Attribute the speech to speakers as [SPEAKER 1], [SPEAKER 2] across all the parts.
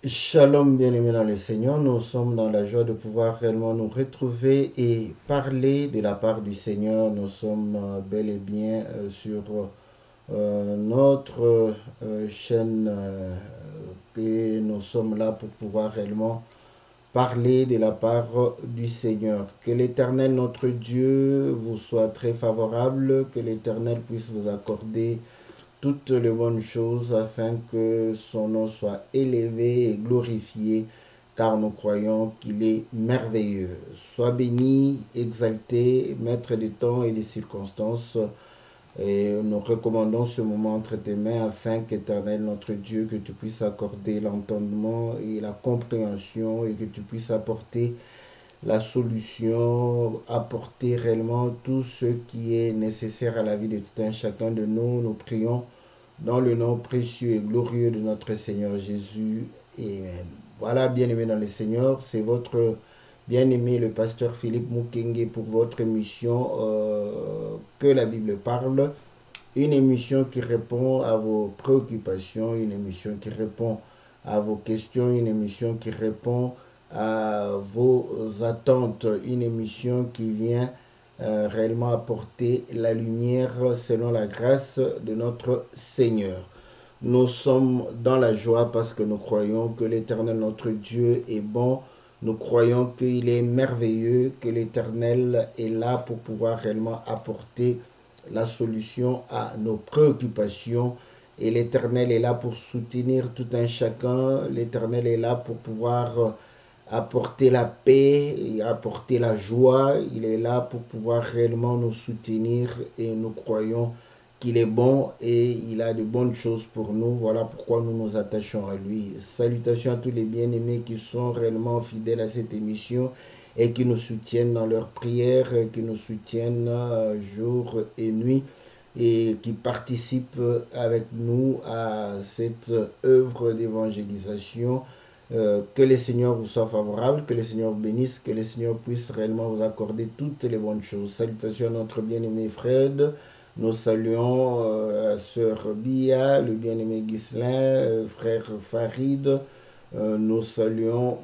[SPEAKER 1] Shalom, bien-aimés dans le Seigneur, nous sommes dans la joie de pouvoir réellement nous retrouver et parler de la part du Seigneur. Nous sommes bel et bien sur notre chaîne et nous sommes là pour pouvoir réellement parler de la part du Seigneur. Que l'Éternel, notre Dieu, vous soit très favorable, que l'Éternel puisse vous accorder toutes les bonnes choses afin que son nom soit élevé et glorifié, car nous croyons qu'il est merveilleux. Sois béni, exalté, maître des temps et des circonstances. Et nous recommandons ce moment entre tes mains afin qu'Éternel notre Dieu, que tu puisses accorder l'entendement et la compréhension et que tu puisses apporter la solution, apporter réellement tout ce qui est nécessaire à la vie de tout un chacun de nous. Nous prions dans le nom précieux et glorieux de notre Seigneur Jésus. Amen. Voilà, bien-aimé dans le Seigneur, c'est votre bien-aimé le pasteur Philippe Mukenge pour votre émission Que la Bible parle. Une émission qui répond à vos préoccupations, une émission qui répond à vos questions, une émission qui répond à vos attentes, une émission qui vient réellement apporter la lumière selon la grâce de notre Seigneur. Nous sommes dans la joie parce que nous croyons que l'Éternel notre Dieu est bon. Nous croyons qu'il est merveilleux, que l'Éternel est là pour pouvoir réellement apporter la solution à nos préoccupations. Et l'Éternel est là pour soutenir tout un chacun. L'Éternel est là pour pouvoir apporter la paix et apporter la joie. Il est là pour pouvoir réellement nous soutenir et nous croyons qu'il est bon et il a de bonnes choses pour nous. Voilà pourquoi nous nous attachons à lui. Salutations à tous les bien-aimés qui sont réellement fidèles à cette émission et qui nous soutiennent dans leurs prières, qui nous soutiennent jour et nuit et qui participent avec nous à cette œuvre d'évangélisation. Que le Seigneur vous soit favorable, que le Seigneur vous bénisse, que le Seigneur puisse réellement vous accorder toutes les bonnes choses. Salutations à notre bien-aimé Fred. Nous saluons la sœur Bia, le bien-aimé Ghislain, frère Farid. Nous saluons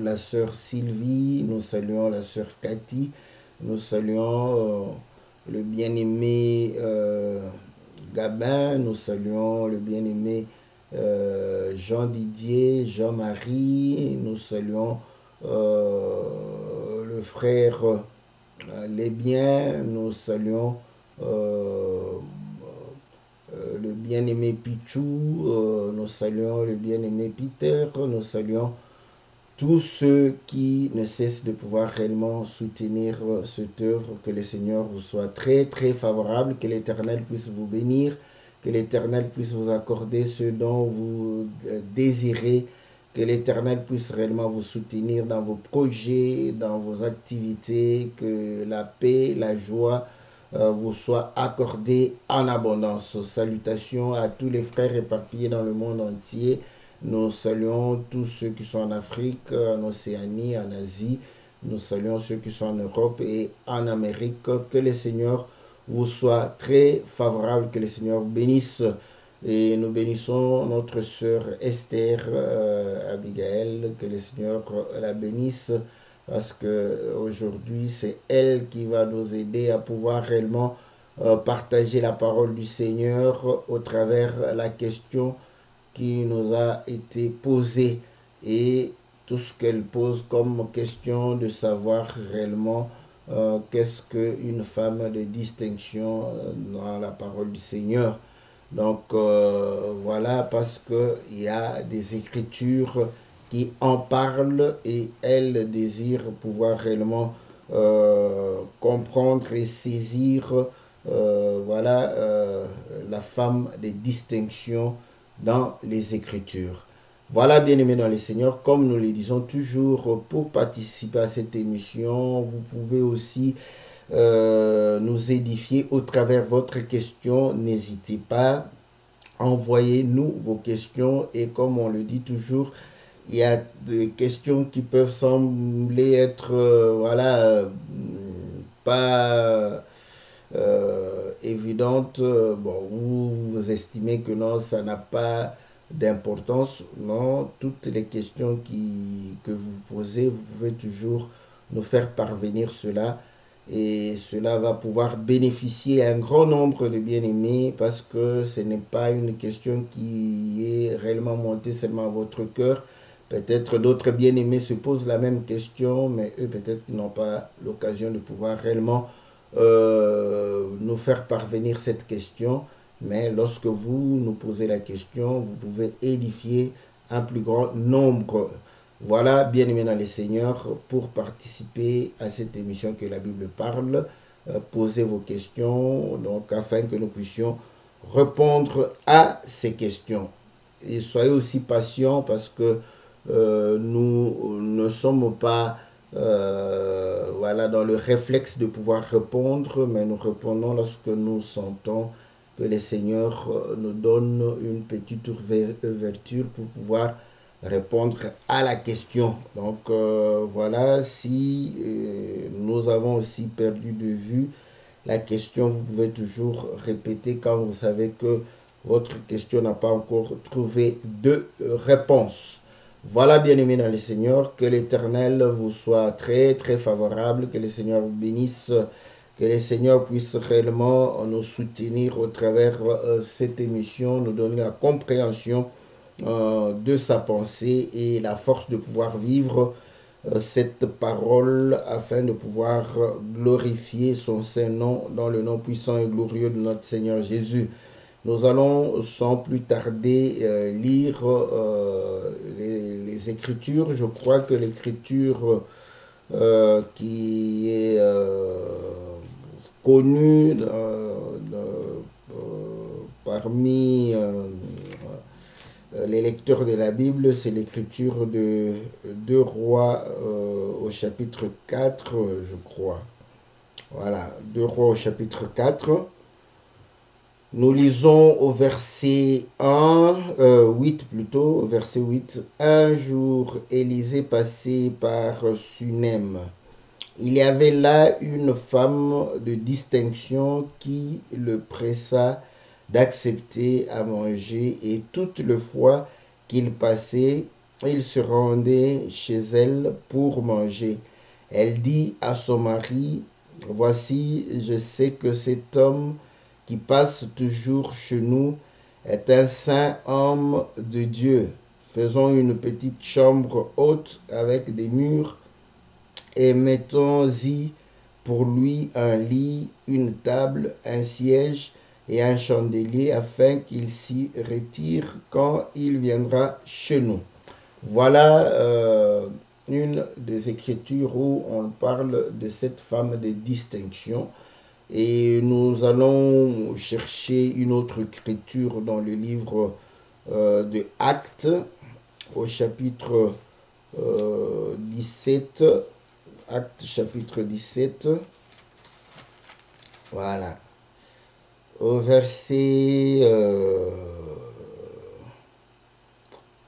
[SPEAKER 1] la sœur Sylvie, nous saluons la sœur Cathy, nous saluons le bien-aimé Gabin, nous saluons le bien-aimé Jean-Didier, Jean-Marie, nous saluons le frère Lesbiens, nous saluons le bien-aimé Pichou, nous saluons le bien-aimé Peter, nous saluons tous ceux qui ne cessent de pouvoir réellement soutenir cette œuvre. Que le Seigneur vous soit très très favorable, que l'Éternel puisse vous bénir, que l'Éternel puisse vous accorder ce dont vous désirez, que l'Éternel puisse réellement vous soutenir dans vos projets, dans vos activités, que la paix, la joie vous soit accordée en abondance. Salutations à tous les frères éparpillés dans le monde entier. Nous saluons tous ceux qui sont en Afrique, en Océanie, en Asie. Nous saluons ceux qui sont en Europe et en Amérique. Que le Seigneur vous soit très favorable, que le Seigneur vous bénisse. Et nous bénissons notre sœur Esther Abigail, que le Seigneur la bénisse parce que aujourd'hui c'est elle qui va nous aider à pouvoir réellement partager la parole du Seigneur au travers la question qui nous a été posée et tout ce qu'elle pose comme question de savoir réellement qu'est-ce qu'une femme de distinction dans la parole du Seigneur. Donc voilà, parce qu'il y a des écritures qui en parlent et elle désire pouvoir réellement comprendre et saisir voilà, la femme des distinctions dans les Écritures. Voilà, bien-aimés dans le Seigneur, comme nous le disons toujours, pour participer à cette émission, vous pouvez aussi nous édifier au travers votre question. N'hésitez pas, envoyez-nous vos questions et comme on le dit toujours, il y a des questions qui peuvent sembler être voilà pas évidentes, bon, vous estimez que non, ça n'a pas d'importance. Non, toutes les questions que vous posez, vous pouvez toujours nous faire parvenir cela. Et cela va pouvoir bénéficier à un grand nombre de bien-aimés parce que ce n'est pas une question qui est réellement montée seulement à votre cœur. Peut-être d'autres bien-aimés se posent la même question, mais eux peut-être n'ont pas l'occasion de pouvoir réellement nous faire parvenir cette question. Mais lorsque vous nous posez la question, vous pouvez édifier un plus grand nombre. Voilà, bien-aimés dans les seigneurs, pour participer à cette émission que la Bible parle, posez vos questions, donc afin que nous puissions répondre à ces questions. Et soyez aussi patients parce que nous ne sommes pas voilà, dans le réflexe de pouvoir répondre, mais nous répondons lorsque nous sentons que les seigneurs nous donnent une petite ouverture pour pouvoir répondre à la question. Donc voilà, si nous avons aussi perdu de vue la question, vous pouvez toujours répéter quand vous savez que votre question n'a pas encore trouvé de réponse. Voilà, bien-aimés dans le Seigneur, que l'Éternel vous soit très, très favorable, que le Seigneur vous bénisse, que le Seigneur puisse réellement nous soutenir au travers cette émission, nous donner la compréhension de sa pensée et la force de pouvoir vivre cette parole afin de pouvoir glorifier son saint nom dans le nom puissant et glorieux de notre Seigneur Jésus. Nous allons sans plus tarder lire les Écritures. Je crois que l'Écriture qui est connue parmi les lecteurs de la Bible, c'est l'écriture de 2 Rois au chapitre 4, je crois. Voilà, 2 Rois au chapitre 4. Nous lisons au verset 8 plutôt, au verset 8. Un jour, Élisée passait par Sunem. Il y avait là une femme de distinction qui le pressa d'accepter à manger, et toutes les fois qu'il passait, il se rendait chez elle pour manger. Elle dit à son mari, voici, je sais que cet homme qui passe toujours chez nous est un saint homme de Dieu. Faisons une petite chambre haute avec des murs et mettons-y pour lui un lit, une table, un siège et un chandelier afin qu'il s'y retire quand il viendra chez nous. Voilà une des écritures où on parle de cette femme de distinction. Et nous allons chercher une autre écriture dans le livre de Actes au chapitre 17. Actes chapitre 17. Voilà. Au verset...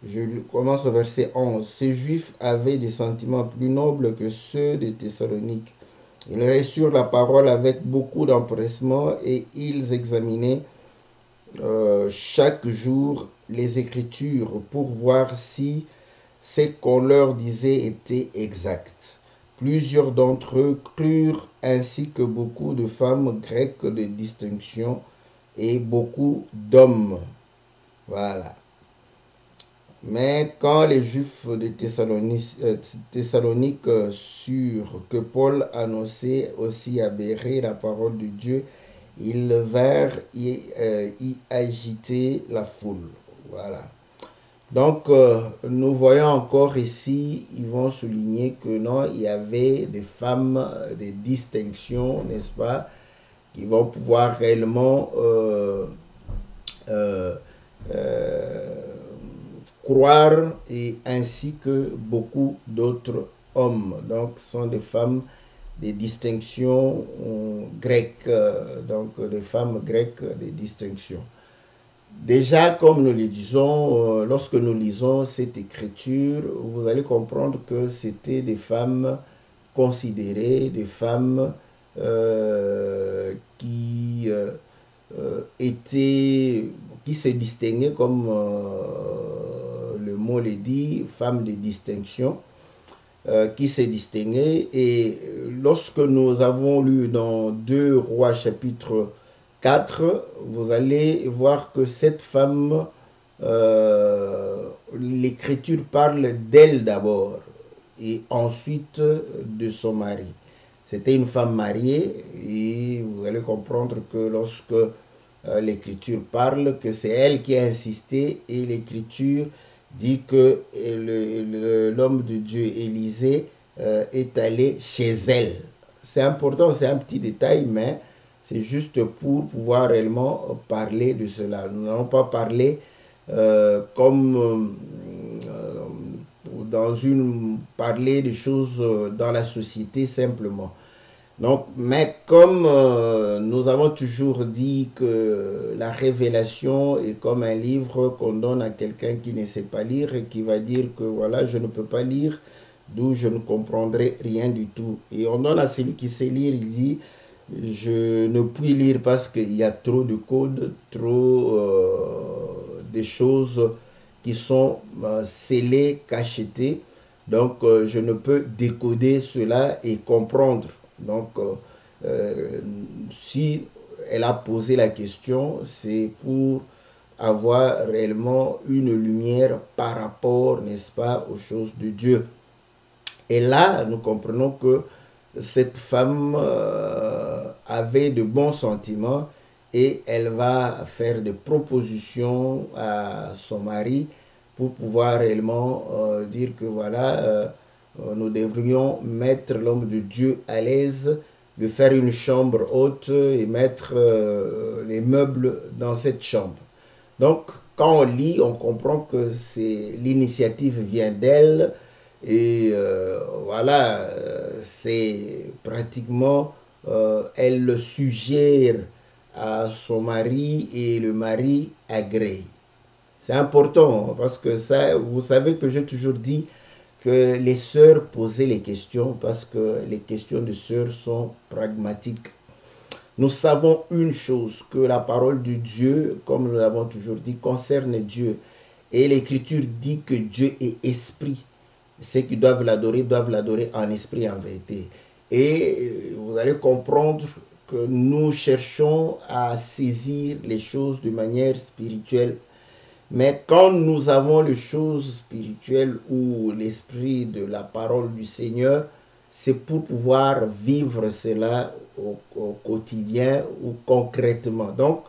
[SPEAKER 1] je commence au verset 11. Ces Juifs avaient des sentiments plus nobles que ceux des Thessaloniques. Ils reçurent la parole avec beaucoup d'empressement et ils examinaient chaque jour les Écritures pour voir si ce qu'on leur disait était exact. Plusieurs d'entre eux crurent, ainsi que beaucoup de femmes grecques de distinction et beaucoup d'hommes. Voilà. Mais quand les Juifs de Thessalonique surent que Paul annonçait aussi à Bérée la parole de Dieu, ils vinrent y agiter la foule. Voilà. Donc, nous voyons encore ici, ils vont souligner que non, il y avait des femmes, des distinctions, n'est-ce pas, qui vont pouvoir réellement euh, croire, et ainsi que beaucoup d'autres hommes. Donc, ce sont des femmes des distinctions grecques, donc des femmes grecques des distinctions. Déjà, comme nous le disons, lorsque nous lisons cette écriture, vous allez comprendre que c'était des femmes considérées, des femmes qui qui se distinguait, comme le mot le dit, femme de distinction, qui se distinguait. Et lorsque nous avons lu dans 2 Rois chapitre 4, vous allez voir que cette femme, l'Écriture parle d'elle d'abord et ensuite de son mari. C'était une femme mariée et vous allez comprendre que lorsque l'Écriture parle, que c'est elle qui a insisté, et l'Écriture dit que l'homme de Dieu Élisée est allé chez elle. C'est important, c'est un petit détail, mais c'est juste pour pouvoir réellement parler de cela. Nous n'allons pas parler comme parler des choses dans la société simplement. Donc, mais comme nous avons toujours dit que la révélation est comme un livre qu'on donne à quelqu'un qui ne sait pas lire et qui va dire que voilà, je ne peux pas lire, d'où je ne comprendrai rien du tout. Et on donne à celui qui sait lire, il dit, je ne puis lire parce qu'il y a trop de codes, trop de choses qui sont scellées, cachetées. Donc, je ne peux décoder cela et comprendre. Donc, si elle a posé la question, c'est pour avoir réellement une lumière par rapport, n'est-ce pas, aux choses de Dieu. Et là, nous comprenons que cette femme avait de bons sentiments et elle va faire des propositions à son mari pour pouvoir réellement dire que voilà, nous devrions mettre l'homme de Dieu à l'aise, de faire une chambre haute et mettre les meubles dans cette chambre. Donc, quand on lit, on comprend que l'initiative vient d'elle et voilà, c'est pratiquement, elle le suggère à son mari et le mari agrée. C'est important parce que ça, vous savez que j'ai toujours dit que les sœurs posaient les questions parce que les questions de sœurs sont pragmatiques. Nous savons une chose, que la parole de Dieu, comme nous l'avons toujours dit, concerne Dieu. Et l'Écriture dit que Dieu est esprit. Ceux qui doivent l'adorer en esprit et en vérité. Et vous allez comprendre que nous cherchons à saisir les choses de manière spirituelle. Mais quand nous avons les choses spirituelles ou l'esprit de la parole du Seigneur, c'est pour pouvoir vivre cela au quotidien ou concrètement. Donc,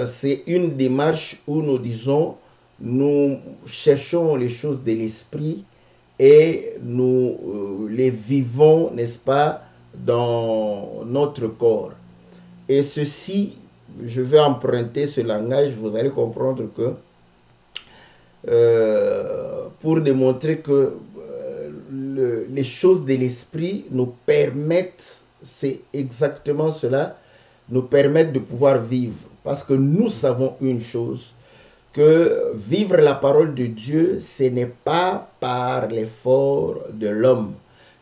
[SPEAKER 1] c'est une démarche où nous disons, nous cherchons les choses de l'esprit et nous les vivons, n'est-ce pas, dans notre corps. Et ceci, je vais emprunter ce langage, vous allez comprendre que pour démontrer que les choses de l'esprit nous permettent, c'est exactement cela, nous permettent de pouvoir vivre. Parce que nous savons une chose, que vivre la parole de Dieu, ce n'est pas par l'effort de l'homme,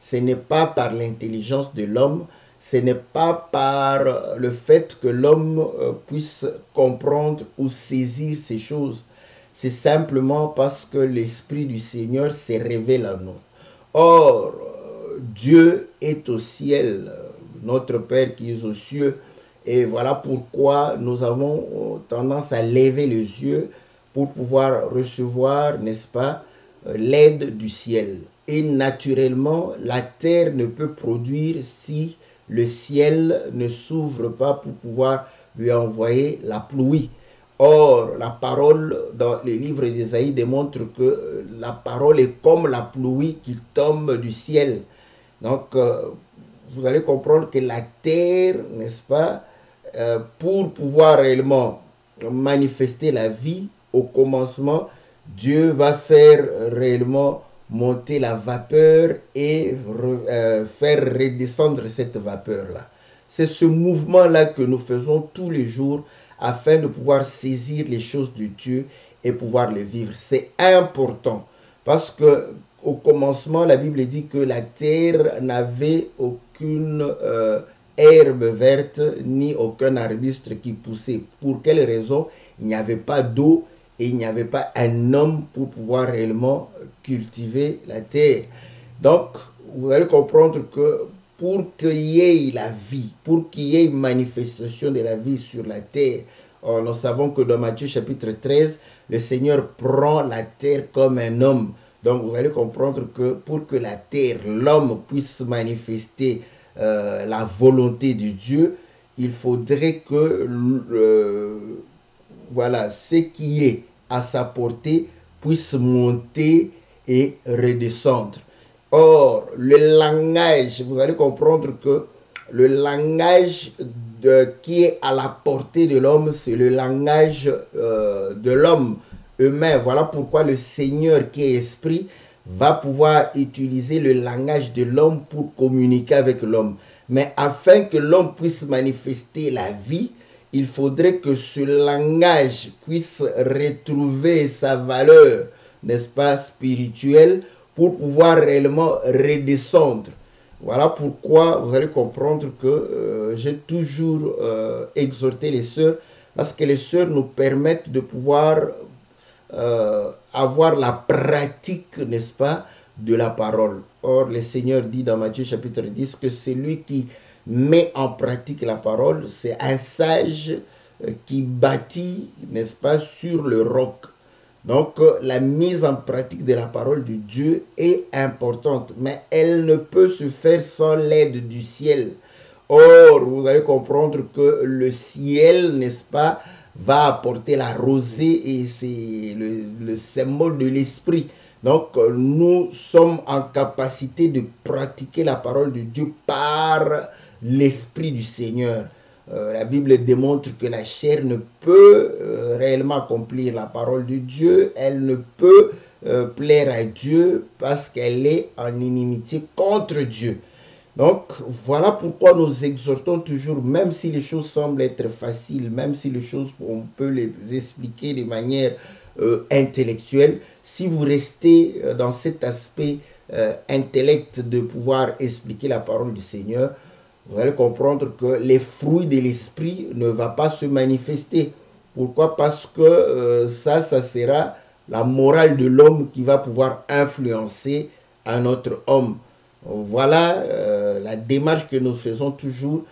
[SPEAKER 1] ce n'est pas par l'intelligence de l'homme, ce n'est pas par le fait que l'homme puisse comprendre ou saisir ces choses. C'est simplement parce que l'Esprit du Seigneur s'est révélé à nous. Or, Dieu est au ciel, notre Père qui est aux cieux, et voilà pourquoi nous avons tendance à lever les yeux pour pouvoir recevoir, n'est-ce pas, l'aide du ciel. Et naturellement, la terre ne peut produire si le ciel ne s'ouvre pas pour pouvoir lui envoyer la pluie. Or, la parole dans les livres d'Ésaïe démontre que la parole est comme la pluie qui tombe du ciel. Donc, vous allez comprendre que la terre, n'est-ce pas, pour pouvoir réellement manifester la vie, au commencement, Dieu va faire réellement monter la vapeur et faire redescendre cette vapeur-là. C'est ce mouvement-là que nous faisons tous les jours afin de pouvoir saisir les choses de Dieu et pouvoir les vivre. C'est important parce que au commencement, la Bible dit que la terre n'avait aucune herbe verte, ni aucun arbuste qui poussait. Pour quelle raison? Il n'y avait pas d'eau et il n'y avait pas un homme pour pouvoir réellement cultiver la terre. Donc, vous allez comprendre que pour qu'il y ait la vie, pour qu'il y ait une manifestation de la vie sur la terre, nous savons que dans Matthieu chapitre 13, le Seigneur prend la terre comme un homme. Donc, vous allez comprendre que pour que la terre, l'homme puisse manifester la volonté de Dieu, il faudrait que voilà, ce qui est à sa portée puisse monter et redescendre. Or, le langage, vous allez comprendre que le langage qui est à la portée de l'homme, c'est le langage de l'homme humain. Voilà pourquoi le Seigneur qui est esprit va pouvoir utiliser le langage de l'homme pour communiquer avec l'homme. Mais afin que l'homme puisse manifester la vie, il faudrait que ce langage puisse retrouver sa valeur, n'est-ce pas, spirituelle, pour pouvoir réellement redescendre. Voilà pourquoi vous allez comprendre que j'ai toujours exhorté les sœurs, parce que les sœurs nous permettent de pouvoir avoir la pratique, n'est-ce pas, de la parole. Or, le Seigneur dit dans Matthieu chapitre 10 que celui qui met en pratique la parole, c'est un sage qui bâtit, n'est-ce pas, sur le roc. Donc, la mise en pratique de la parole de Dieu est importante, mais elle ne peut se faire sans l'aide du ciel. Or, vous allez comprendre que le ciel, n'est-ce pas, va apporter la rosée et c'est le symbole de l'esprit. Donc, nous sommes en capacité de pratiquer la parole de Dieu par l'esprit du Seigneur. La Bible démontre que la chair ne peut réellement accomplir la parole de Dieu. Elle ne peut plaire à Dieu parce qu'elle est en inimitié contre Dieu. Donc, voilà pourquoi nous exhortons toujours, même si les choses semblent être faciles, même si les choses, on peut les expliquer de manière intellectuelle, si vous restez dans cet aspect intellect de pouvoir expliquer la parole du Seigneur, vous allez comprendre que les fruits de l'esprit ne vont pas se manifester. Pourquoi? Parce que ça sera la morale de l'homme qui va pouvoir influencer un autre homme. Voilà la démarche que nous faisons toujours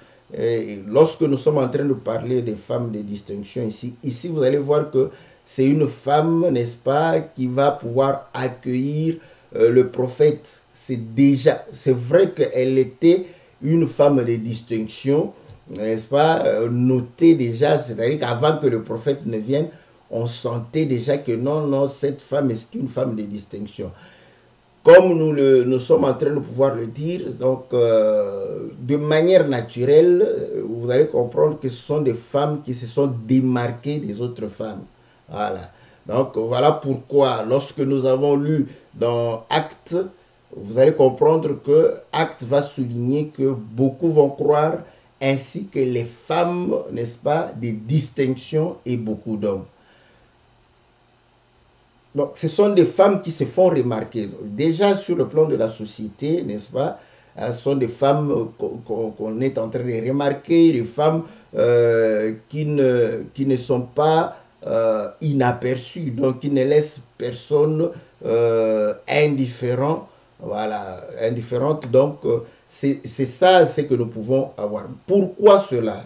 [SPEAKER 1] lorsque nous sommes en train de parler des femmes de distinction ici. Ici, vous allez voir que c'est une femme, n'est-ce pas, qui va pouvoir accueillir le prophète. C'est vrai qu'elle était une femme de distinction, n'est-ce pas, notée déjà, c'est-à-dire qu'avant que le prophète ne vienne, on sentait déjà que non, cette femme est une femme de distinction. Comme nous sommes en train de pouvoir le dire, donc de manière naturelle, vous allez comprendre que ce sont des femmes qui se sont démarquées des autres femmes. Voilà. Donc voilà pourquoi, lorsque nous avons lu dans Actes, vous allez comprendre que Actes va souligner que beaucoup vont croire, ainsi que les femmes, n'est-ce pas, des distinctions et beaucoup d'hommes. Donc, ce sont des femmes qui se font remarquer. Déjà, sur le plan de la société, n'est-ce pas, ce sont des femmes qu'on est en train de remarquer, des femmes qui ne sont pas inaperçues, donc qui ne laissent personne indifférent. Voilà, indifférente. Donc, c'est ça ce que nous pouvons avoir. Pourquoi cela?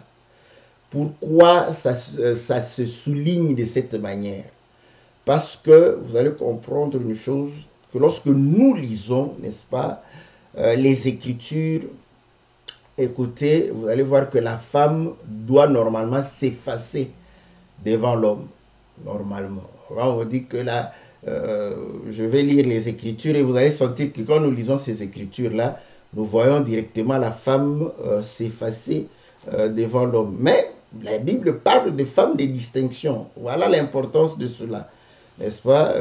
[SPEAKER 1] Pourquoi ça se souligne de cette manière? Parce que vous allez comprendre une chose, que lorsque nous lisons, n'est-ce pas, les Écritures, écoutez, vous allez voir que la femme doit normalement s'effacer devant l'homme, normalement. On vous dit que là, je vais lire les Écritures et vous allez sentir que quand nous lisons ces Écritures-là, nous voyons directement la femme s'effacer devant l'homme. Mais la Bible parle de femmes de distinction. Voilà l'importance de cela. N'est-ce pas?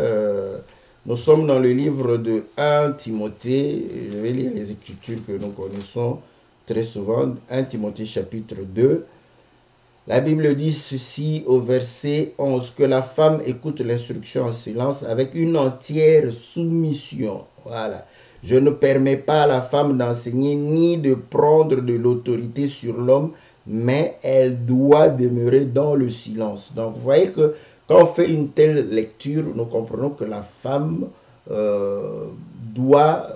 [SPEAKER 1] Nous sommes dans le livre de 1 Timothée. Je vais lire les Écritures que nous connaissons très souvent. 1 Timothée chapitre 2. La Bible dit ceci au verset 11, que la femme écoute l'instruction en silence avec une entière soumission. Voilà. Je ne permets pas à la femme d'enseigner ni de prendre de l'autorité sur l'homme, mais elle doit demeurer dans le silence. Donc, vous voyez que quand on fait une telle lecture, nous comprenons que la femme doit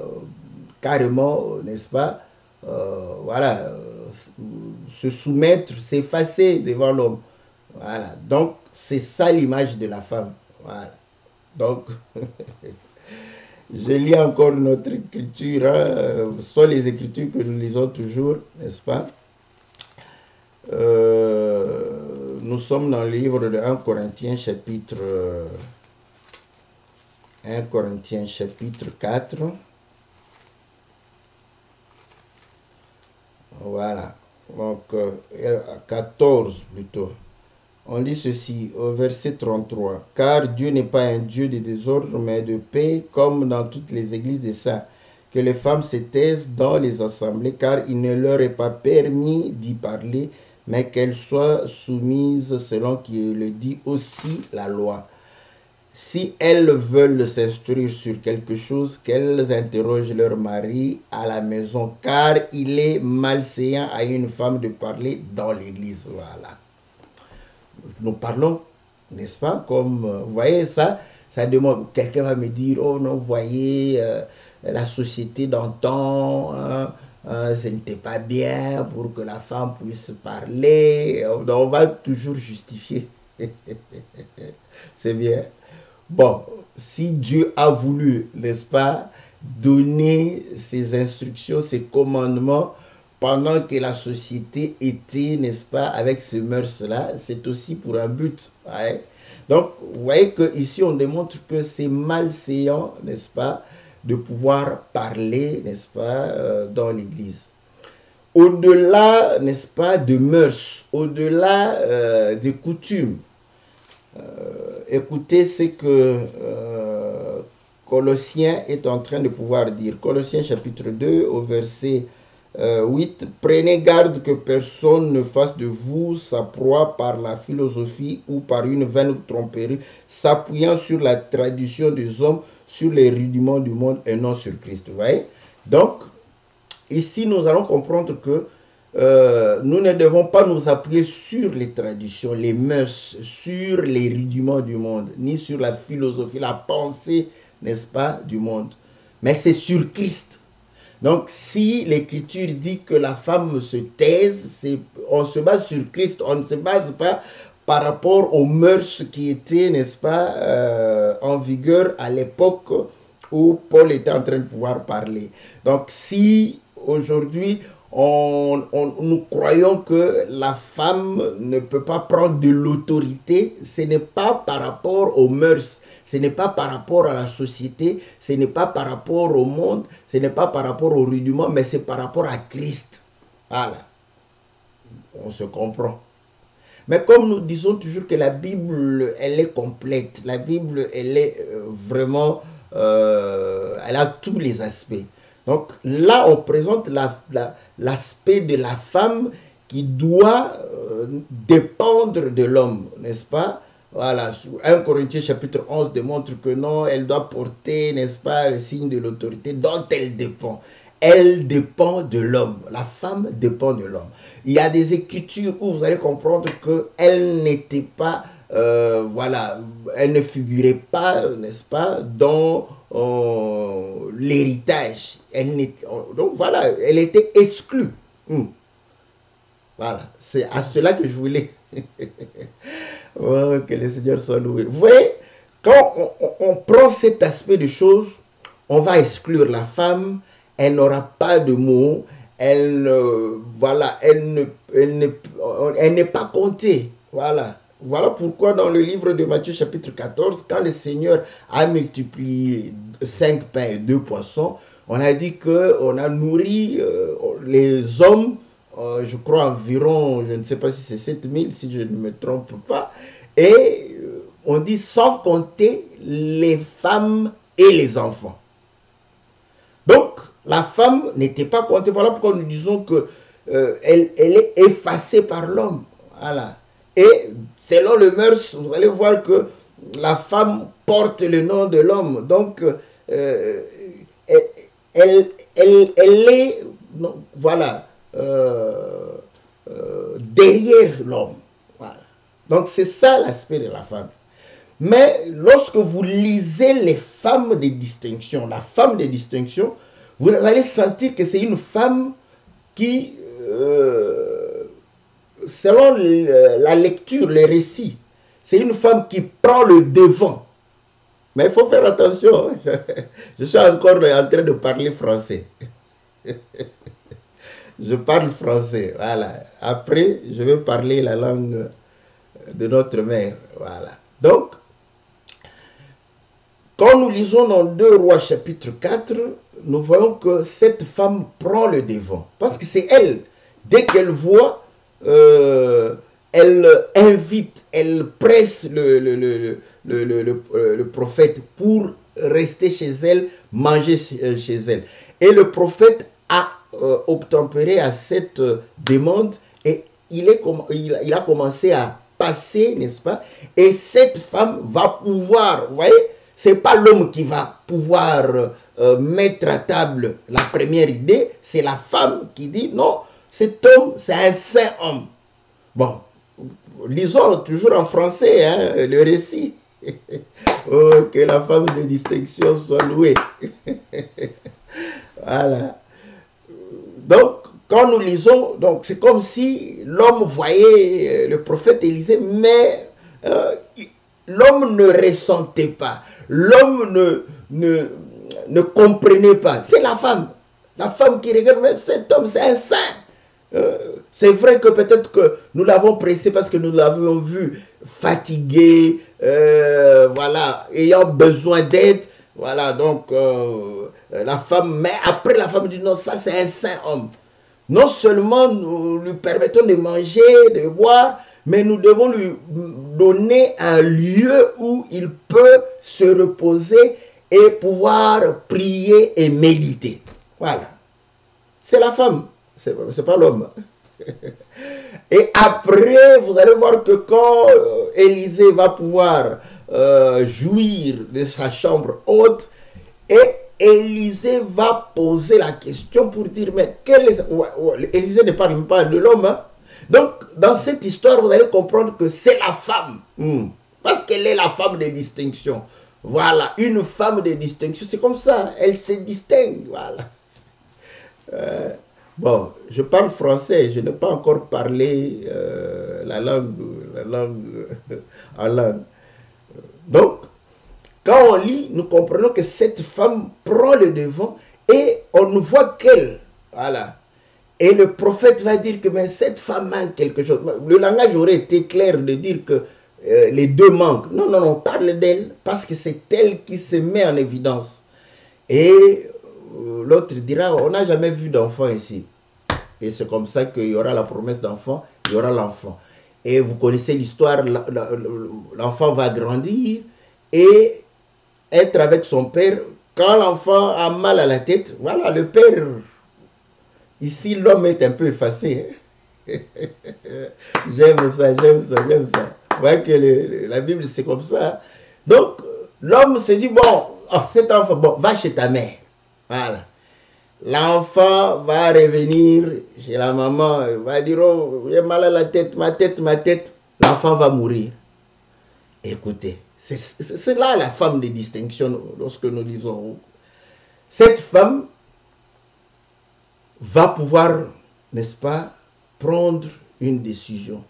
[SPEAKER 1] carrément, n'est-ce pas, voilà, se soumettre, s'effacer devant l'homme. Voilà, donc c'est ça l'image de la femme. Voilà, donc je lis encore notre écriture, hein, soit les écritures que nous lisons toujours, n'est-ce pas? Nous sommes dans le livre de 1 Corinthiens chapitre 1 Corinthiens chapitre 4. Voilà, donc 14 plutôt. On dit ceci au verset 33. Car Dieu n'est pas un Dieu de désordre, mais de paix, comme dans toutes les églises des saints. Que les femmes se taisent dans les assemblées, car il ne leur est pas permis d'y parler, mais qu'elles soient soumises selon qui le dit aussi la loi. Si elles veulent s'instruire sur quelque chose, qu'elles interrogent leur mari à la maison, car il est malséant à une femme de parler dans l'église. Voilà. Nous parlons, n'est-ce pas, comme, vous voyez, ça demande, quelqu'un va me dire, oh non, vous voyez, la société d'antan, hein, ce n'était pas bien pour que la femme puisse parler. Donc, on va toujours justifier. C'est bien. Bon, si Dieu a voulu, n'est-ce pas, donner ses instructions, ses commandements, pendant que la société était, n'est-ce pas, avec ces mœurs-là, c'est aussi pour un but. Ouais. Donc, vous voyez qu'ici, on démontre que c'est malséant, n'est-ce pas, de pouvoir parler, n'est-ce pas, dans l'Église. Au-delà, n'est-ce pas, de mœurs, au-delà des coutumes, écoutez ce que Colossiens est en train de pouvoir dire. Colossiens chapitre 2 au verset 8. Prenez garde que personne ne fasse de vous sa proie par la philosophie ou par une vaine tromperie, s'appuyant sur la tradition des hommes, sur les rudiments du monde et non sur Christ. Vous voyez? Donc, ici, nous allons comprendre que nous ne devons pas nous appuyer sur les traditions, les mœurs, sur les rudiments du monde, ni sur la philosophie, la pensée, n'est-ce pas, du monde. Mais c'est sur Christ. Donc, si l'Écriture dit que la femme se taise, on se base sur Christ, on ne se base pas par rapport aux mœurs qui étaient, n'est-ce pas, en vigueur à l'époque où Paul était en train de pouvoir parler. Donc, si aujourd'hui, nous croyons que la femme ne peut pas prendre de l'autorité, ce n'est pas par rapport aux mœurs, ce n'est pas par rapport à la société, ce n'est pas par rapport au monde, ce n'est pas par rapport au rudiment, mais c'est par rapport à Christ. Voilà. On se comprend. Mais comme nous disons toujours que la Bible, elle est complète, la Bible, elle est vraiment, elle a tous les aspects. Donc là, on présente l'aspect de la femme qui doit dépendre de l'homme, n'est-ce pas? Voilà, 1 Corinthiens chapitre 11 démontre que non, elle doit porter, n'est-ce pas, le signe de l'autorité dont elle dépend. Elle dépend de l'homme. La femme dépend de l'homme. Il y a des écritures où vous allez comprendre qu'elle n'était pas, voilà, elle ne figurait pas, n'est-ce pas, dans l'héritage. Donc voilà, elle était exclue. Voilà, c'est à cela que je voulais. Oh, que le Seigneur soit loué. Vous voyez, quand on prend cet aspect de choses, on va exclure la femme, elle n'aura pas de mots, elle n'est pas comptée. Voilà. Voilà pourquoi dans le livre de Matthieu chapitre 14, quand le Seigneur a multiplié 5 pains et 2 poissons, on a dit qu'on a nourri les hommes, je crois environ, je ne sais pas si c'est 7000, si je ne me trompe pas, et on dit sans compter les femmes et les enfants. Donc, la femme n'était pas comptée. Voilà pourquoi nous disons que elle est effacée par l'homme. Voilà. Et selon le mœurs, vous allez voir que la femme porte le nom de l'homme. Donc, elle est, non, voilà, derrière l'homme. Voilà. Donc c'est ça l'aspect de la femme. Mais lorsque vous lisez les femmes de distinction, la femme de distinction, vous allez sentir que c'est une femme qui, selon la lecture, les récits, c'est une femme qui prend le devant. Mais il faut faire attention. Je suis encore en train de parler français. Je parle français, voilà. Après, je vais parler la langue de notre mère, voilà. Donc, quand nous lisons dans 2 Rois chapitre 4, nous voyons que cette femme prend le devant. Parce que c'est elle, dès qu'elle voit, elle invite, elle presse le prophète pour rester chez elle, manger chez elle. Et le prophète a obtempéré à cette demande et il a commencé à passer, n'est-ce pas? Et cette femme va pouvoir, vous voyez, c'est pas l'homme qui va pouvoir mettre à table la première idée, c'est la femme qui dit non, cet homme, c'est un saint homme. Bon, lisons toujours en français hein, le récit. Oh, que la femme de distinction soit louée. Voilà. Donc, quand nous lisons, donc c'est comme si l'homme voyait le prophète Élisée, mais l'homme ne ressentait pas. L'homme ne comprenait pas. C'est la femme. La femme qui regarde, mais cet homme, c'est un saint. C'est vrai que peut-être que nous l'avons pressé parce que nous l'avons vu fatigué, voilà, ayant besoin d'aide. Voilà, donc la femme, mais après la femme dit non, ça c'est un saint homme. Non seulement nous lui permettons de manger, de boire, mais nous devons lui donner un lieu où il peut se reposer et pouvoir prier et méditer. Voilà. C'est la femme, c'est pas l'homme. Et après, vous allez voir que quand Élisée va pouvoir jouir de sa chambre haute, et Élisée va poser la question pour dire, mais Élisée ne parle pas de l'homme. Hein? Donc, dans cette histoire, vous allez comprendre que c'est la femme. Parce qu'elle est la femme de distinction. Voilà, une femme de distinction, c'est comme ça, elle se distingue. Voilà. Bon, je parle français, je n'ai pas encore parlé la langue en langue. Donc, quand on lit, nous comprenons que cette femme prend le devant et on ne voit qu'elle. Voilà. Et le prophète va dire que mais cette femme manque quelque chose. Le langage aurait été clair de dire que les deux manquent. Non, non, non, on parle d'elle parce que c'est elle qui se met en évidence. Et l'autre dira, on n'a jamais vu d'enfant ici. Et c'est comme ça qu'il y aura la promesse d'enfant, il y aura l'enfant. Et vous connaissez l'histoire, l'enfant va grandir et être avec son père. Quand l'enfant a mal à la tête, voilà, le père, ici l'homme est un peu effacé. Hein? J'aime ça, j'aime ça, j'aime ça. Vous voyez que la Bible c'est comme ça. Donc l'homme se dit, bon, oh, cet enfant, bon, va chez ta mère. Voilà. L'enfant va revenir chez la maman, il va dire, oh, j'ai mal à la tête, ma tête, ma tête. L'enfant va mourir. Écoutez, c'est là la femme de distinction lorsque nous lisons. Cette femme va pouvoir, n'est-ce pas, prendre une décision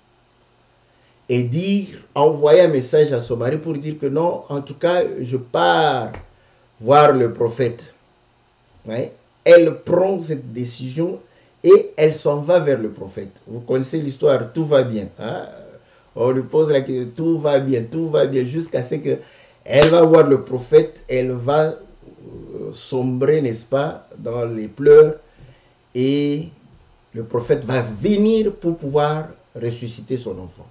[SPEAKER 1] et dire, envoyer un message à son mari pour dire que non, en tout cas, je pars voir le prophète. Ouais. Elle prend cette décision et elle s'en va vers le prophète. Vous connaissez l'histoire, tout va bien. Hein? On lui pose la question, tout va bien, jusqu'à ce qu'elle va voir le prophète, elle va sombrer, n'est-ce pas, dans les pleurs et le prophète va venir pour pouvoir ressusciter son enfant.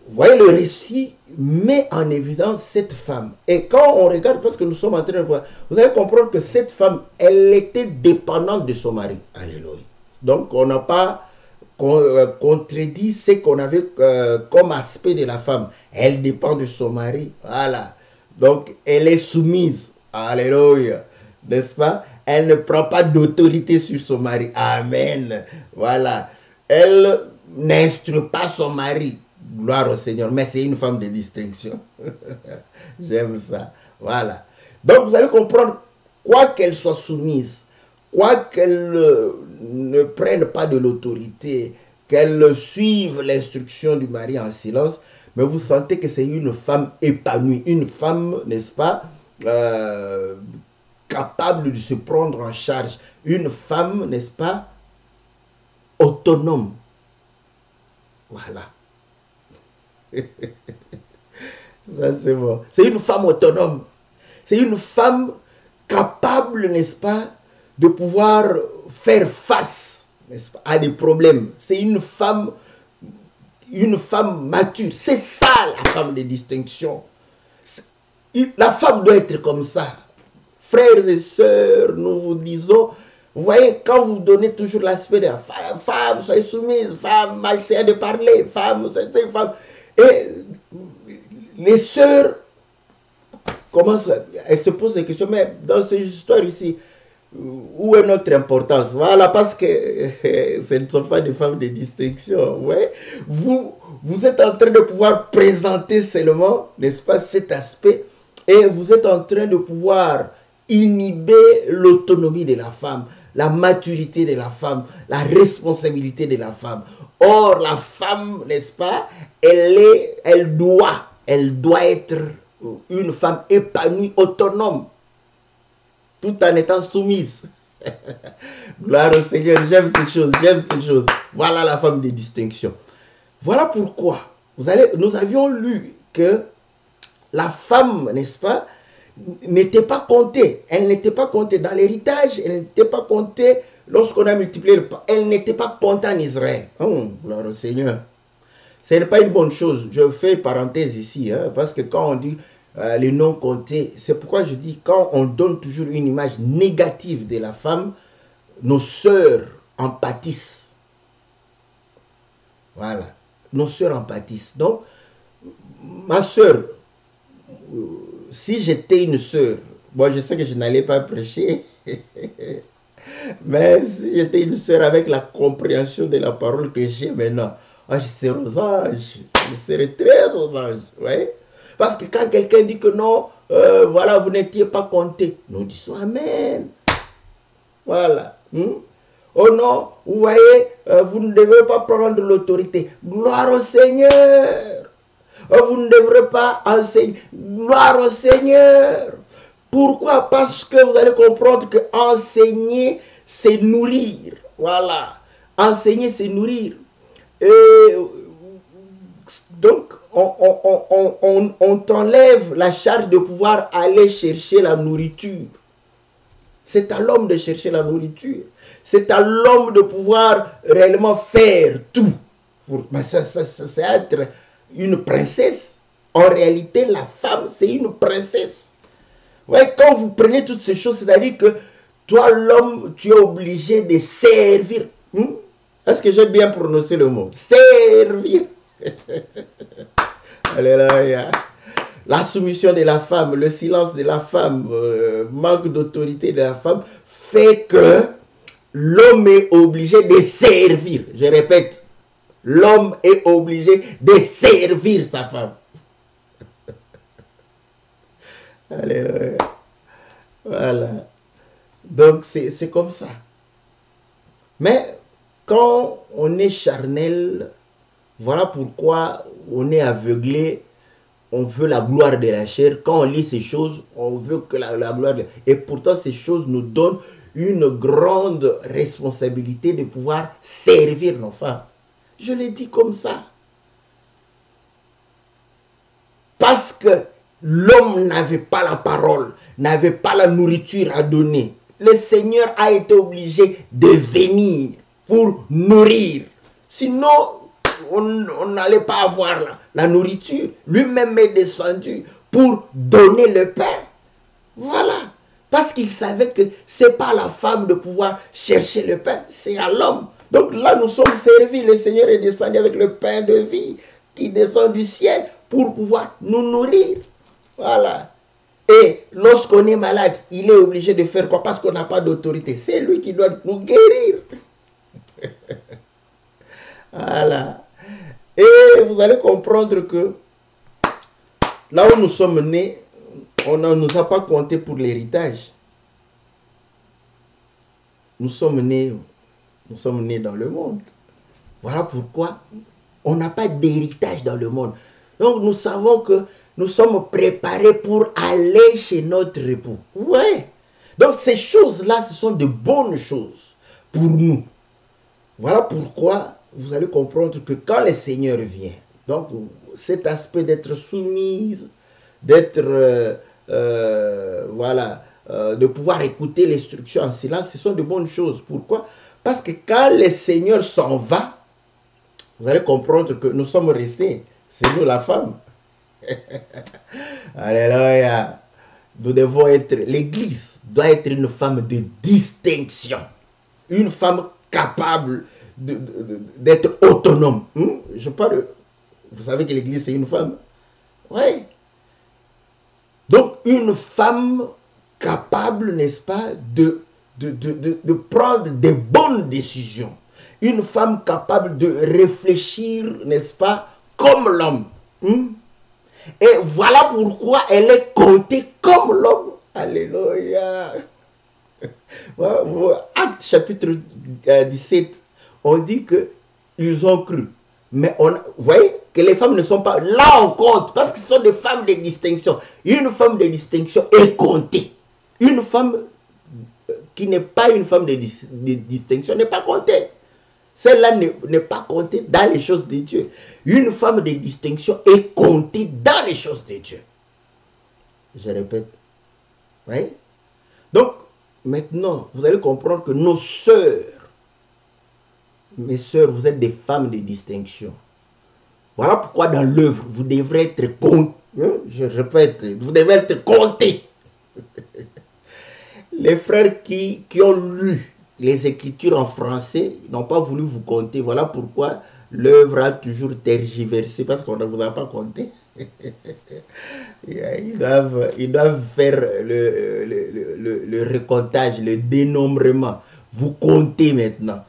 [SPEAKER 1] Vous voyez, le récit met en évidence cette femme. Et quand on regarde, parce que nous sommes en train de voir, vous allez comprendre que cette femme, elle était dépendante de son mari. Alléluia. Donc, on n'a pas contredit ce qu'on avait comme aspect de la femme. Elle dépend de son mari. Voilà. Donc, elle est soumise. Alléluia. n'est-ce pas? Elle ne prend pas d'autorité sur son mari. Amen. Voilà. Elle n'instruit pas son mari. Gloire au Seigneur. Mais c'est une femme de distinction. J'aime ça. Voilà. Donc, vous allez comprendre, quoi qu'elle soit soumise, quoi qu'elle ne prenne pas de l'autorité, qu'elle suive l'instruction du mari en silence, mais vous sentez que c'est une femme épanouie, une femme, n'est-ce pas, capable de se prendre en charge, une femme, n'est-ce pas, autonome. Voilà. Ça, c'est bon. C'est une femme autonome. C'est une femme capable, n'est-ce pas, de pouvoir faire face, n'est-ce pas, à des problèmes. C'est une femme mature. C'est ça la femme de distinction. La femme doit être comme ça. Frères et sœurs, nous vous disons, vous voyez, quand vous donnez toujours l'aspect de la femme, soyez soumise, femme, malsain de parler, femme, femme. Et les sœurs commencent, elles se posent des questions, mais dans ces histoires ici, où est notre importance? Voilà, parce que ce ne sont pas des femmes de distinction. Ouais. Vous êtes en train de pouvoir présenter seulement, n'est-ce pas, cet aspect, et vous êtes en train de pouvoir inhiber l'autonomie de la femme, la maturité de la femme, la responsabilité de la femme. Or, la femme, n'est-ce pas, elle doit être une femme épanouie, autonome, tout en étant soumise. Gloire au Seigneur, j'aime ces choses. Voilà la femme de distinction. Voilà pourquoi nous avions lu que la femme, n'est-ce pas, n'était pas comptée. Elle n'était pas comptée dans l'héritage, elle n'était pas comptée lorsqu'on a multiplié le pain. Elle n'était pas comptée en Israël. Oh, gloire au Seigneur. Ce n'est pas une bonne chose. Je fais parenthèse ici, hein, parce que quand on dit les non comptés, c'est pourquoi je dis, quand on donne toujours une image négative de la femme, nos sœurs en pâtissent. Voilà. Nos sœurs en pâtissent. Donc, ma sœur, si j'étais une sœur, bon, je sais que je n'allais pas prêcher, mais si j'étais une sœur avec la compréhension de la parole que j'ai maintenant, je serais aux anges. Je serais très aux anges. Ouais? Parce que quand quelqu'un dit que non, voilà, vous n'étiez pas compté, nous disons Amen. Voilà. Oh non, vous voyez, vous ne devez pas prendre l'autorité. Gloire au Seigneur. Vous ne devrez pas enseigner. Gloire au Seigneur. Pourquoi? Parce que vous allez comprendre que enseigner, c'est nourrir. Voilà. Enseigner, c'est nourrir. Et donc, on t'enlève la charge de pouvoir aller chercher la nourriture. C'est à l'homme de chercher la nourriture. C'est à l'homme de pouvoir réellement faire tout. C'est être une princesse. En réalité, la femme, c'est une princesse. Ouais, quand vous prenez toutes ces choses, c'est-à-dire que toi, l'homme, tu es obligé de servir. Est-ce que j'ai bien prononcé le mot? Servir. Alléluia. La soumission de la femme, le silence de la femme, manque d'autorité de la femme, fait que l'homme est obligé de servir. Je répète, l'homme est obligé de servir sa femme. Alléluia. Voilà. Donc, c'est comme ça. Mais quand on est charnel, voilà pourquoi on est aveuglé. On veut la gloire de la chair. Quand on lit ces choses, on veut que la gloire de... Et pourtant, ces choses nous donnent une grande responsabilité de pouvoir servir nos femmes. Je l'ai dit comme ça. Parce que l'homme n'avait pas la parole, n'avait pas la nourriture à donner. Le Seigneur a été obligé de venir pour nourrir. Sinon, on n'allait pas avoir la nourriture. Lui-même est descendu pour donner le pain. Voilà. Parce qu'il savait que ce n'est pas à la femme de pouvoir chercher le pain, c'est à l'homme. Donc là, nous sommes servis. Le Seigneur est descendu avec le pain de vie qui descend du ciel pour pouvoir nous nourrir. Voilà. Et lorsqu'on est malade, il est obligé de faire quoi? Parce qu'on n'a pas d'autorité. C'est lui qui doit nous guérir. Voilà. Et vous allez comprendre que là où nous sommes nés, on ne nous a pas compté pour l'héritage. Nous sommes nés dans le monde. Voilà pourquoi on n'a pas d'héritage dans le monde. Donc nous savons que nous sommes préparés pour aller chez notre époux. Ouais. Donc ces choses-là, ce sont de bonnes choses pour nous. Voilà pourquoi vous allez comprendre que quand le Seigneur vient, donc cet aspect d'être soumise, d'être, de pouvoir écouter l'instruction en silence, ce sont de bonnes choses. Pourquoi? Parce que quand le Seigneur s'en va, vous allez comprendre que nous sommes restés. C'est nous la femme. Alléluia. Nous devons être, l'Église doit être une femme de distinction. Une femme capable d'être autonome. Je parle, vous savez que l'Église c'est une femme. Oui. Donc une femme capable, n'est-ce pas, de prendre des bonnes décisions. Une femme capable de réfléchir, n'est-ce pas, comme l'homme. Et voilà pourquoi elle est comptée comme l'homme. Alléluia. Acte chapitre 17, on dit qu'ils ont cru. Mais vous voyez que les femmes ne sont pas là en compte parce que ce sont des femmes de distinction. Une femme de distinction est comptée. Une femme qui n'est pas une femme de distinction n'est pas comptée. Celle-là n'est pas comptée dans les choses de Dieu. Une femme de distinction est comptée dans les choses de Dieu. Je répète. Oui? Donc, maintenant, vous allez comprendre que nos sœurs, mes sœurs, vous êtes des femmes de distinction. Voilà pourquoi dans l'œuvre, vous devrez être comptés. Je répète, vous devez être comptés. Les frères qui ont lu les Écritures en français n'ont pas voulu vous compter. Voilà pourquoi l'œuvre a toujours tergiversé parce qu'on ne vous a pas compté. Ils doivent faire le recomptage, le dénombrement. Vous comptez maintenant.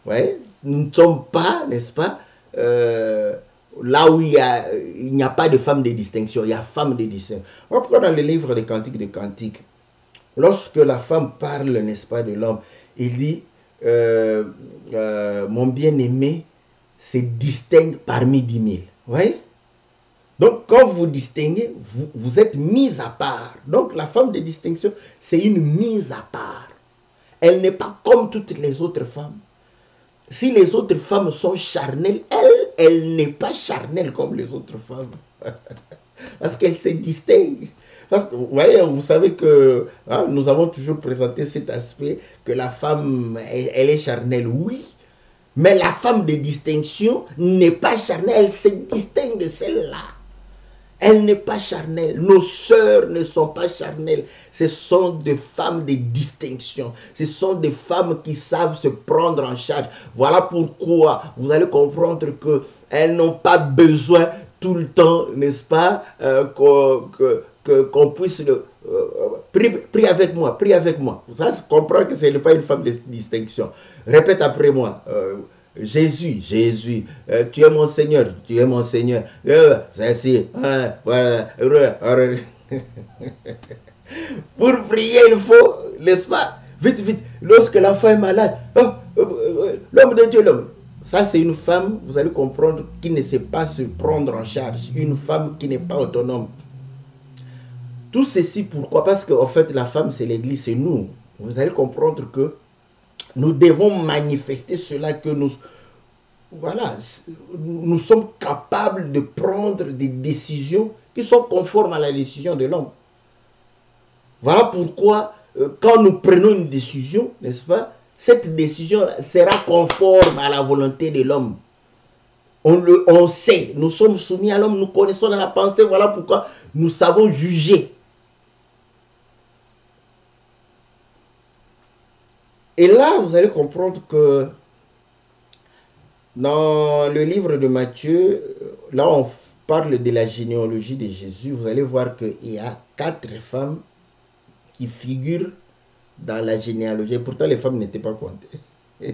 [SPEAKER 1] Ouais? Nous ne sommes pas, n'est-ce pas, là où il n'y a pas de femme de distinction. Il y a femme de distinction. Pourquoi dans le livre des Cantiques, lorsque la femme parle, n'est-ce pas, de l'homme, il dit, mon bien-aimé se distingue parmi 10 000. Vous voyez? Donc, quand vous distinguez, vous êtes mise à part. Donc, la femme de distinction, c'est une mise à part. Elle n'est pas comme toutes les autres femmes. Si les autres femmes sont charnelles, elle n'est pas charnelle comme les autres femmes. Parce qu'elle se distingue. Parce que, vous savez que nous avons toujours présenté cet aspect que la femme, elle est charnelle, oui. Mais la femme de distinction n'est pas charnelle, elle se distingue de celle-là. Elle n'est pas charnelle. Nos sœurs ne sont pas charnelles. Ce sont des femmes de distinction. Ce sont des femmes qui savent se prendre en charge. Voilà pourquoi vous allez comprendre qu'elles n'ont pas besoin tout le temps, n'est-ce pas, qu'on puisse prier avec moi, prier avec moi. Ça se comprend que ce n'est pas une femme de distinction. Répète après moi. Jésus, tu es mon Seigneur, tu es mon Seigneur. C'est voilà. Pour prier, il faut, n'est-ce pas? Vite, lorsque la femme est malade, l'homme de Dieu, l'homme. Ça, c'est une femme, vous allez comprendre, qui ne sait pas se prendre en charge. Une femme qui n'est pas autonome. Tout ceci, pourquoi? Parce qu'en fait, la femme, c'est l'Église, c'est nous. Vous allez comprendre que nous devons manifester cela que nous sommes capables de prendre des décisions qui sont conformes à la décision de l'homme. Voilà pourquoi, quand nous prenons une décision, n'est-ce pas, cette décision sera conforme à la volonté de l'homme. On sait, nous sommes soumis à l'homme, nous connaissons la pensée, voilà pourquoi nous savons juger. Et là, vous allez comprendre que dans le livre de Matthieu, là, parle de la généalogie de Jésus, vous allez voir qu'il y a 4 femmes qui figurent dans la généalogie. Et pourtant, les femmes n'étaient pas comptées.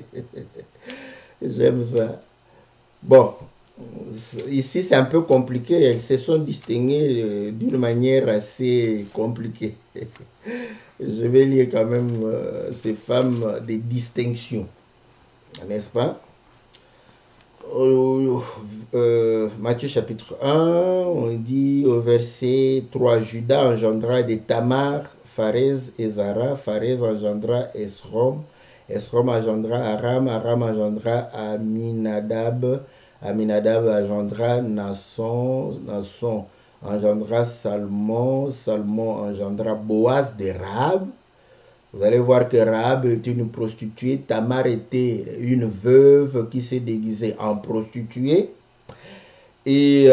[SPEAKER 1] J'aime ça. Bon, ici c'est un peu compliqué. Elles se sont distinguées d'une manière assez compliquée. Je vais lire quand même ces femmes de distinction, n'est-ce pas? Matthieu chapitre 1, on dit au verset 3, Judas engendra de Tamar, Pharez et Zara, Pharez engendra Esrom, Esrom engendra Aram, Aram engendra Aminadab, Aminadab engendra Nasson, Nasson engendra Salmon, Salmon engendra Boaz de Rahab. Vous allez voir que Rahab était une prostituée, Tamar était une veuve qui s'est déguisée en prostituée. Et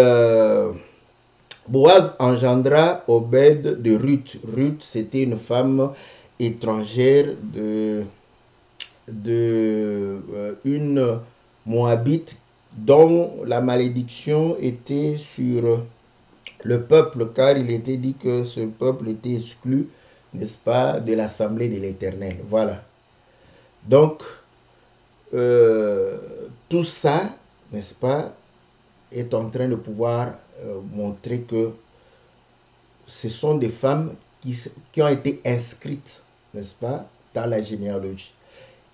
[SPEAKER 1] Boaz engendra Obed de Ruth. Ruth, c'était une femme étrangère une Moabite dont la malédiction était sur le peuple, car il était dit que ce peuple était exclu, n'est-ce pas, de l'assemblée de l'Éternel. Voilà. Donc, tout ça, n'est-ce pas, est en train de pouvoir montrer que ce sont des femmes qui ont été inscrites, n'est-ce pas, dans la généalogie.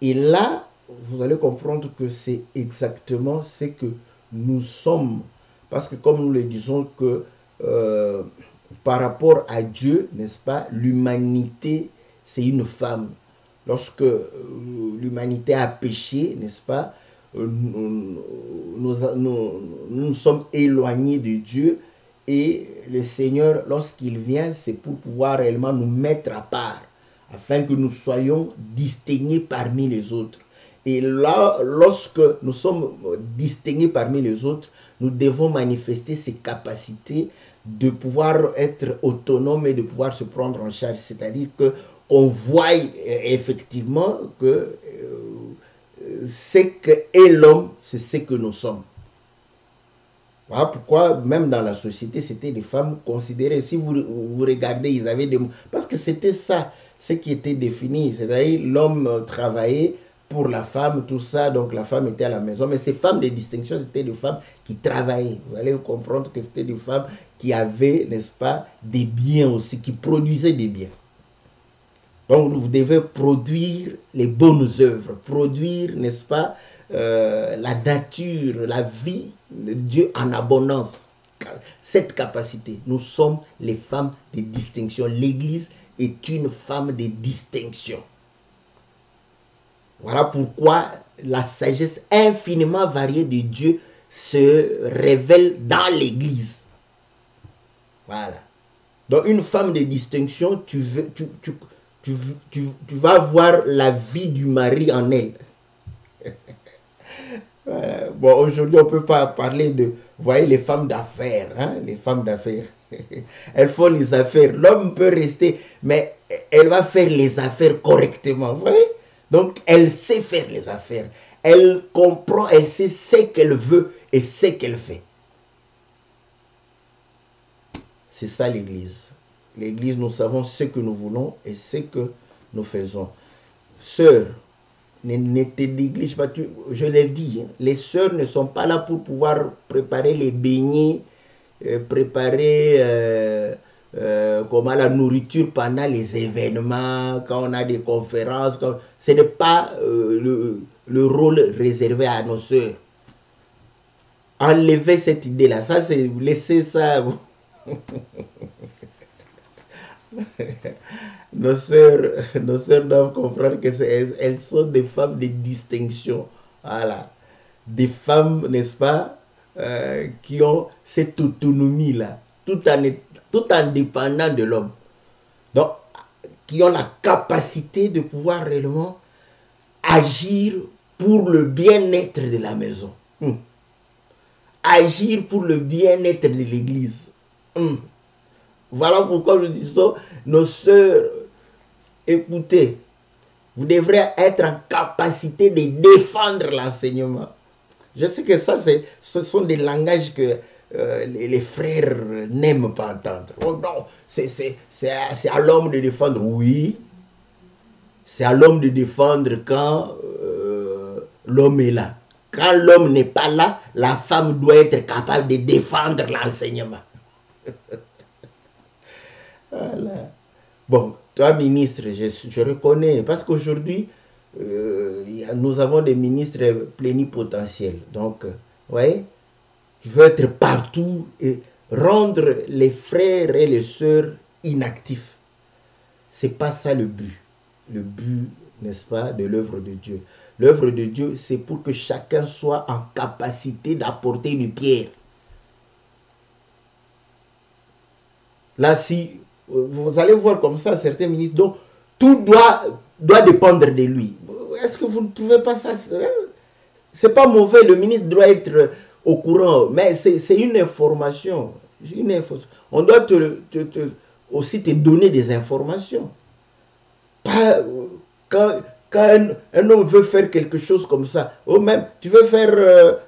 [SPEAKER 1] Et là, vous allez comprendre que c'est exactement ce que nous sommes. Parce que comme nous le disons que par rapport à Dieu, n'est-ce pas, l'humanité, c'est une femme. Lorsque l'humanité a péché, n'est-ce pas, nous sommes éloignés de Dieu, et le Seigneur, lorsqu'il vient, c'est pour pouvoir réellement nous mettre à part, afin que nous soyons distingués parmi les autres. Et là, lorsque nous sommes distingués parmi les autres, nous devons manifester ces capacités de pouvoir être autonomes et de pouvoir se prendre en charge. C'est-à-dire qu'on voit effectivement que ce qu'est l'homme, c'est ce que nous sommes. Voilà pourquoi, même dans la société, c'était des femmes considérées. Si vous regardez, ils avaient des... Parce que c'était ça, ce qui était défini. C'est-à-dire, l'homme travaillait pour la femme, tout ça, donc la femme était à la maison. Mais ces femmes de distinction, c'était des femmes qui travaillaient. Vous allez comprendre que c'était des femmes qui avaient, n'est-ce pas, des biens aussi, qui produisaient des biens. Donc, vous devez produire les bonnes œuvres, produire, n'est-ce pas, la nature, la vie de Dieu en abondance. Cette capacité, nous sommes les femmes de distinction. L'Église est une femme de distinction. Voilà pourquoi la sagesse infiniment variée de Dieu se révèle dans l'Église. Voilà. Donc une femme de distinction, tu vas voir la vie du mari en elle. Voilà. Bon, aujourd'hui, on ne peut pas parler de... Vous voyez, les femmes d'affaires, hein, les femmes d'affaires. Elles font les affaires. L'homme peut rester, mais elle va faire les affaires correctement. Vous voyez? Donc, elle sait faire les affaires. Elle comprend, elle sait ce qu'elle veut et ce qu'elle fait. C'est ça l'Église. L'Église, nous savons ce que nous voulons et ce que nous faisons. Sœurs, ne te néglige pas. Je l'ai dit, hein, les sœurs ne sont pas là pour pouvoir préparer les beignets, préparer comment la nourriture pendant les événements, quand on a des conférences. Ce n'est pas le rôle réservé à nos sœurs. Enlevez cette idée-là. Ça, c'est laisser ça. Nos sœurs doivent comprendre que elles sont des femmes de distinction. Voilà. Des femmes, n'est-ce pas, qui ont cette autonomie-là, tout en dépendant de l'homme. Donc, qui ont la capacité de pouvoir réellement agir pour le bien-être de la maison. Agir pour le bien-être de l'Église. Voilà pourquoi nous disons, nos sœurs, écoutez, vous devrez être en capacité de défendre l'enseignement. Je sais que ça, ce sont des langages que les frères n'aiment pas entendre. Oh non, c'est à l'homme de défendre. Oui, c'est à l'homme de défendre quand l'homme est là. Quand l'homme n'est pas là, la femme doit être capable de défendre l'enseignement. Voilà. Bon, toi, ministre, je reconnais, parce qu'aujourd'hui, nous avons des ministres plénipotentiels. Donc, vous voyez, je veux être partout et rendre les frères et les sœurs inactifs. C'est pas ça le but. Le but, n'est-ce pas, de l'œuvre de Dieu. L'œuvre de Dieu, c'est pour que chacun soit en capacité d'apporter une pierre. Là, si vous allez voir comme ça certains ministres, donc tout doit dépendre de lui. Est-ce que vous ne trouvez pas ça? C'est pas mauvais, le ministre doit être au courant, mais c'est une information. On doit aussi te donner des informations. Pas, quand un homme veut faire quelque chose comme ça, ou même tu veux faire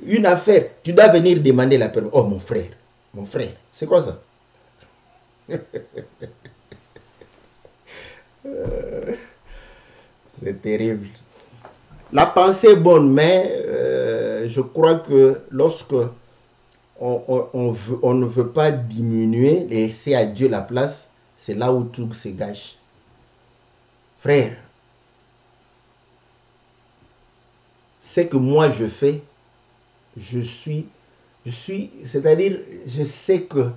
[SPEAKER 1] une affaire, tu dois venir demander la permission. Oh mon frère, c'est quoi ça? C'est terrible. La pensée est bonne, mais je crois que lorsque on ne veut pas diminuer, laisser à Dieu la place, c'est là où tout se gâche. Frère, ce que moi je fais, c'est-à-dire, je sais que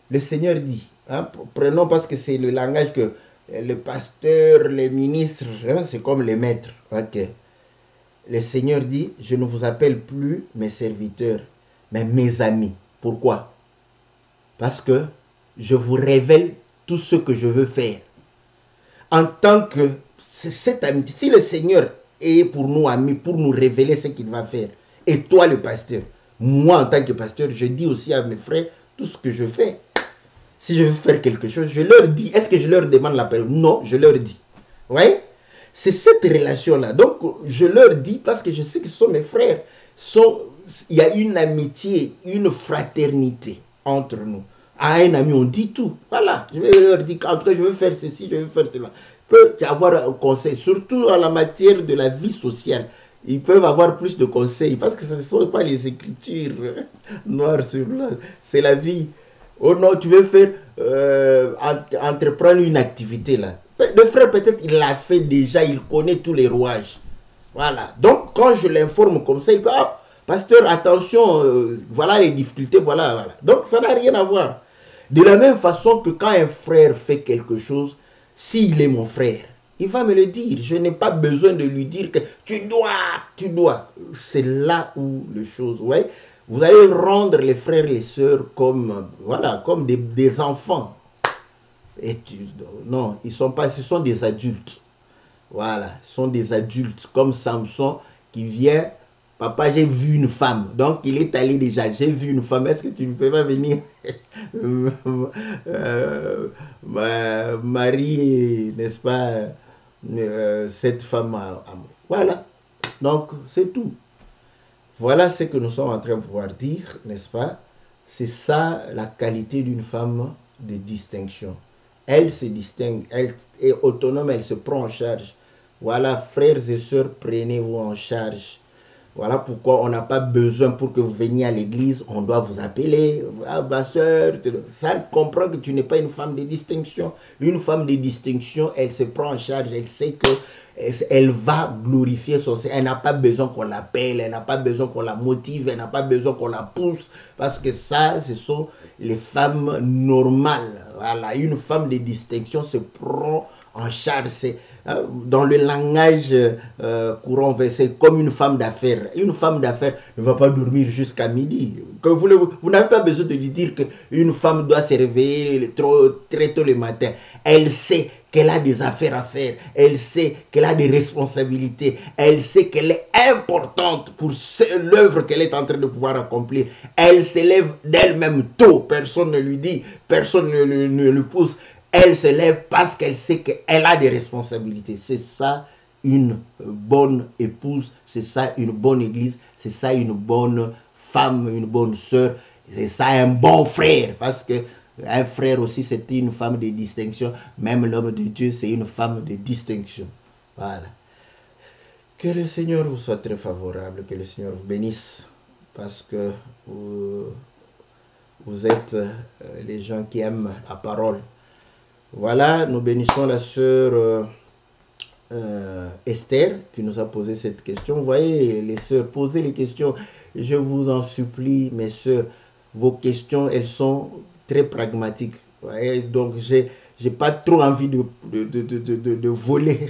[SPEAKER 1] le Seigneur dit, hein, prenons parce que c'est le langage que le pasteur, les ministres, hein, c'est comme les maîtres. Okay. Le Seigneur dit, je ne vous appelle plus mes serviteurs, mais mes amis. Pourquoi? Parce que je vous révèle tout ce que je veux faire. En tant que cet ami, si le Seigneur est pour nous amis, pour nous révéler ce qu'il va faire, et toi le pasteur, moi en tant que pasteur, je dis aussi à mes frères tout ce que je fais. Si je veux faire quelque chose, je leur dis. Est-ce que je leur demande la parole? Non, je leur dis. Vous voyez? C'est cette relation-là. Donc, je leur dis parce que je sais que ce sont mes frères. Il y a une amitié, une fraternité entre nous. À un ami, on dit tout. Voilà. Je vais leur dire, en tout cas, je veux faire ceci, je veux faire cela. Il peut y avoir un conseil, surtout en la matière de la vie sociale. Ils peuvent avoir plus de conseils parce que ce ne sont pas les écritures noires sur blanc. C'est la vie. Oh non, tu veux faire, entreprendre une activité là. Le frère, peut-être, il l'a fait déjà, il connaît tous les rouages. Voilà. Donc, quand je l'informe comme ça, il peut, ah, pasteur, attention, voilà les difficultés, voilà. Donc, ça n'a rien à voir. De la même façon que quand un frère fait quelque chose, s'il est mon frère, il va me le dire. Je n'ai pas besoin de lui dire que tu dois. C'est là où les choses, ouais. Vous allez rendre les frères et les sœurs comme, voilà, comme des enfants. Et non, ils sont pas, ce sont des adultes. Voilà, ce sont des adultes comme Samson qui vient, papa, j'ai vu une femme. Donc, il est allé déjà, j'ai vu une femme. Est-ce que tu ne peux pas venir marier, n'est-ce pas, cette femme à moi. Voilà, donc c'est tout. Voilà ce que nous sommes en train de pouvoir dire, n'est-ce pas? C'est ça la qualité d'une femme de distinction. Elle se distingue, elle est autonome, elle se prend en charge. Voilà, frères et sœurs, prenez-vous en charge. Voilà pourquoi on n'a pas besoin pour que vous veniez à l'église, on doit vous appeler. Ah, ma soeur, ça comprend que tu n'es pas une femme de distinction. Une femme de distinction, elle se prend en charge, elle sait que elle va glorifier son Seigneur. Elle n'a pas besoin qu'on l'appelle, elle n'a pas besoin qu'on la motive, elle n'a pas besoin qu'on la pousse. Parce que ça, ce sont les femmes normales. Voilà, une femme de distinction se prend en charge. C'est dans le langage courant, c'est comme une femme d'affaires. Une femme d'affaires ne va pas dormir jusqu'à midi. Vous n'avez pas besoin de lui dire qu'une femme doit se réveiller très tôt le matin. Elle sait qu'elle a des affaires à faire. Elle sait qu'elle a des responsabilités. Elle sait qu'elle est importante pour l'œuvre qu'elle est en train de pouvoir accomplir. Elle s'élève d'elle-même tôt. Personne ne lui dit, personne ne le pousse. Elle se lève parce qu'elle sait qu'elle a des responsabilités. C'est ça une bonne épouse, c'est ça une bonne église, c'est ça une bonne femme, une bonne sœur, c'est ça un bon frère, parce que un frère aussi, c'est une femme de distinction. Même l'homme de Dieu, c'est une femme de distinction. Voilà. Que le Seigneur vous soit très favorable, que le Seigneur vous bénisse, parce que vous êtes les gens qui aiment la parole. Voilà, nous bénissons la sœur Esther qui nous a posé cette question. Vous voyez, les sœurs, posez les questions. Je vous en supplie, mes sœurs, vos questions, elles sont très pragmatiques. Vous voyez, donc, j'ai pas trop envie de voler.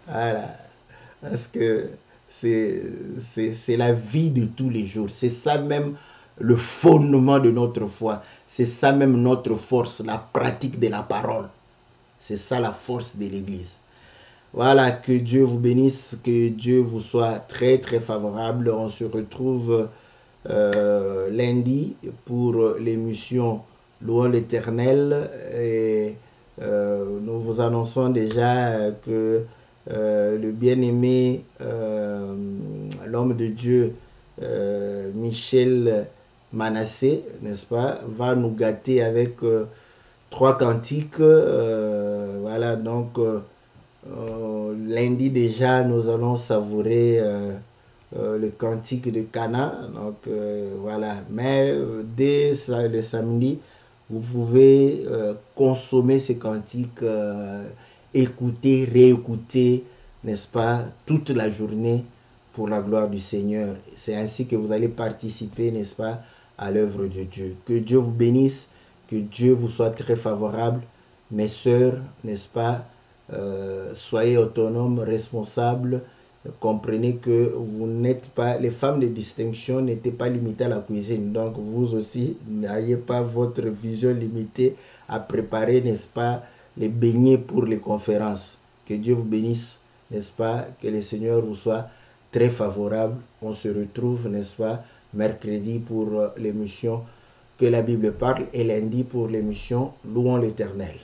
[SPEAKER 1] Voilà. Parce que c'est la vie de tous les jours. C'est ça même le fondement de notre foi. C'est ça même notre force, la pratique de la parole. C'est ça la force de l'Église. Voilà, que Dieu vous bénisse, que Dieu vous soit très très favorable. On se retrouve lundi pour l'émission Louons l'Éternel. Et nous vous annonçons déjà que le bien-aimé, l'homme de Dieu, Michel Manassé, n'est-ce pas, va nous gâter avec 3 cantiques. Voilà, donc lundi déjà, nous allons savourer le cantique de Cana. Donc voilà, mais dès le samedi, vous pouvez consommer ces cantiques, écouter, réécouter, n'est-ce pas, toute la journée pour la gloire du Seigneur. C'est ainsi que vous allez participer, n'est-ce pas, à l'œuvre de Dieu. Que Dieu vous bénisse, que Dieu vous soit très favorable. Mes sœurs, n'est-ce pas, soyez autonomes, responsables. Comprenez que vous n'êtes pas, les femmes de distinction n'étaient pas limitées à la cuisine. Donc vous aussi, n'ayez pas votre vision limitée à préparer, n'est-ce pas, les beignets pour les conférences. Que Dieu vous bénisse, n'est-ce pas, que le Seigneur vous soit très favorable. On se retrouve, n'est-ce pas, mercredi pour l'émission Que la Bible parle et lundi pour l'émission Louons l'Éternel.